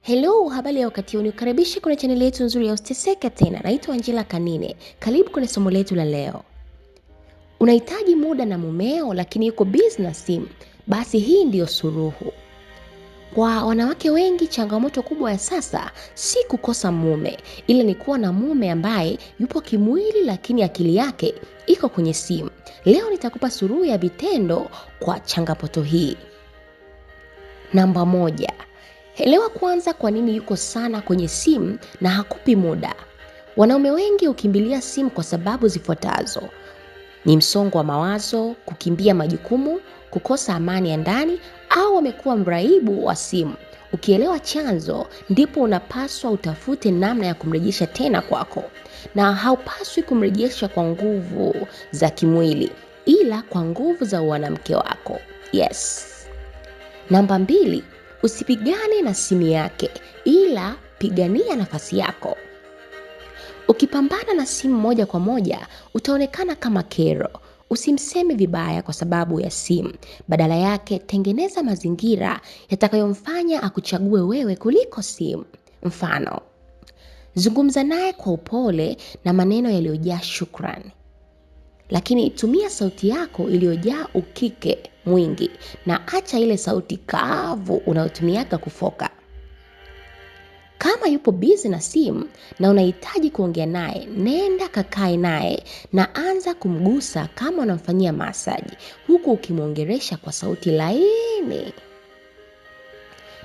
Hello, habari ya wakati huu. Nikukaribisha kwenye channel yetu nzuri ya Usiteseke Tena. Naitwa Angela Kanine. Karibu kwenye somo letu la leo. Unahitaji muda na mumeo lakini yuko busy na simu. Basi hii ndiyo suluhu. Kwa wanawake wengi, changamoto kubwa ya sasa si kukosa mume, ila ni kuwa na mume ambaye yupo kimwili lakini akili yake iko kwenye simu. Leo nitakupa suluhu ya vitendo kwa changamoto hii. Namba 1. Elewa kwanza kwa nini yuko sana kwenye simu na hakupi muda. Wanaume wengi hukimbilia simu kwa sababu zifuatazo: ni msongo wa mawazo, kukimbia majukumu, kukosa amani ya ndani, au wamekuwa mraibu wa simu. Ukielewa chanzo, ndipo unapaswa utafute namna ya kumrejesha tena kwako. Na haupaswi kumrejesha kwa nguvu za kimwili, ila kwa nguvu za mwanamke wako. Yes. Namba 2. Usipigane na simu yake, ila pigania nafasi yako. Ukipambana na simu moja kwa moja, utaonekana kama kero. Usimseme vibaya kwa sababu ya simu. Badala yake, tengeneza mazingira yatakayomfanya akuchague wewe kuliko simu. Mfano, zungumza naye kwa upole na maneno yaliyojaa shukrani. Lakini tumia sauti yako iliyojaa ukike mwingi na acha ile sauti kavu unayotumiaga kufoka. Kama yupo busy na simu na unahitaji kuongea naye, nenda kakae naye na anza kumgusa kama unamfanyia masaji, huku ukimwongelesha kwa sauti laini.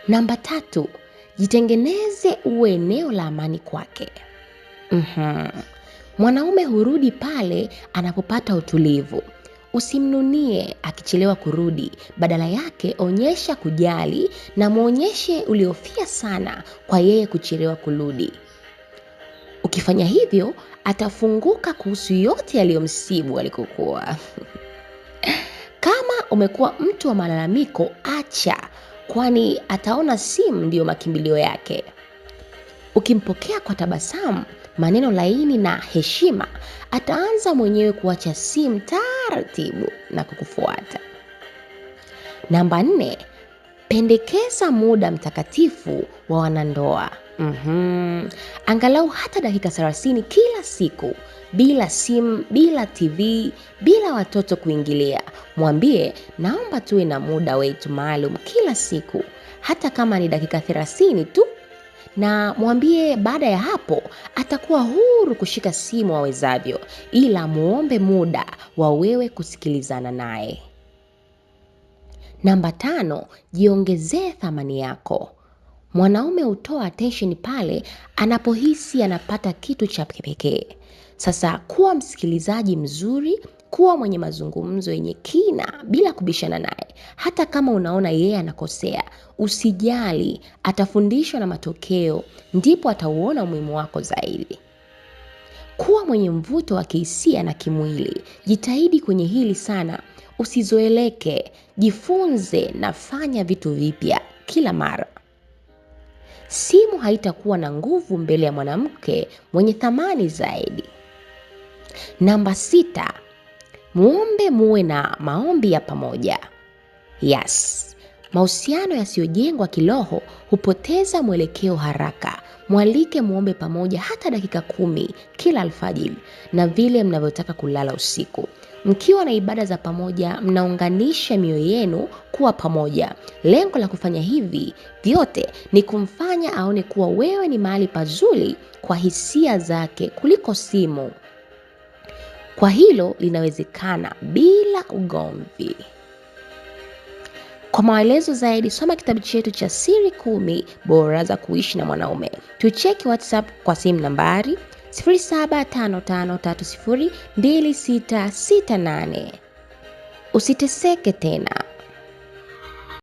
Namba 3. Jitengeneze uwe eneo la amani kwake. Mwanaume hurudi pale anapopata utulivu. Usimnunie akichelewa kurudi. Badala yake, onyesha kujali na muonyeshe uliofia sana kwa yeye kuchelewa kurudi. Ukifanya hivyo, atafunguka kuhusu yote yaliyomsibu alikokuwa. Kama umekuwa mtu wa malalamiko, acha, kwani ataona simu ndiyo makimbilio yake. Ukimpokea kwa tabasamu, maneno laini na heshima, ataanza mwenyewe kuacha simu taratibu na kukufuata. Namba 4. Pendekeza muda mtakatifu wa wanandoa. Angalau hata dakika 30 kila siku, bila simu, bila TV, bila watoto kuingilia. Mwambie, naomba tuwe na muda wetu maalum kila siku, hata kama ni dakika 30 tu. Na mwambie baada ya hapo atakuwa huru kushika simu awezavyo, ila muombe muda wa wewe kusikilizana naye. Namba 5. Jiongezee thamani yako. Mwanaume hutoa attention pale anapohisi anapata kitu cha kipekee. Sasa kuwa msikilizaji mzuri, kuwa mwenye mazungumzo yenye kina bila kubishana naye. Hata kama unaona yeye anakosea, usijali, atafundishwa na matokeo, ndipo atauona umuhimu wako zaidi. Kuwa mwenye mvuto wa kihisia na kimwili. Jitahidi kwenye hili sana, usizoeleke, jifunze na fanya vitu vipya kila mara. Simu haitakuwa na nguvu mbele ya mwanamke mwenye thamani zaidi. Namba 6. Muombe muwe na maombi ya pamoja. Yes. Mahusiano yasiyojengwa kiroho hupoteza mwelekeo haraka. Mwalike muombe pamoja hata dakika 10 kila alfajiri na vile mnavyotaka kulala usiku. Mkiwa na ibada za pamoja, mnaunganisha mioyo yenu kuwa pamoja. Lengo la kufanya hivi vyote ni kumfanya aone kuwa wewe ni mahali pazuri kwa hisia zake kuliko simu. Kwa hilo linawezekana bila ugomvi. Kwa maelezo zaidi, soma kitabu chetu cha Siri 10 Bora za Kuishi na Mwanaume. Tucheki WhatsApp kwa simu nambari 0755302668. Usiteseke tena.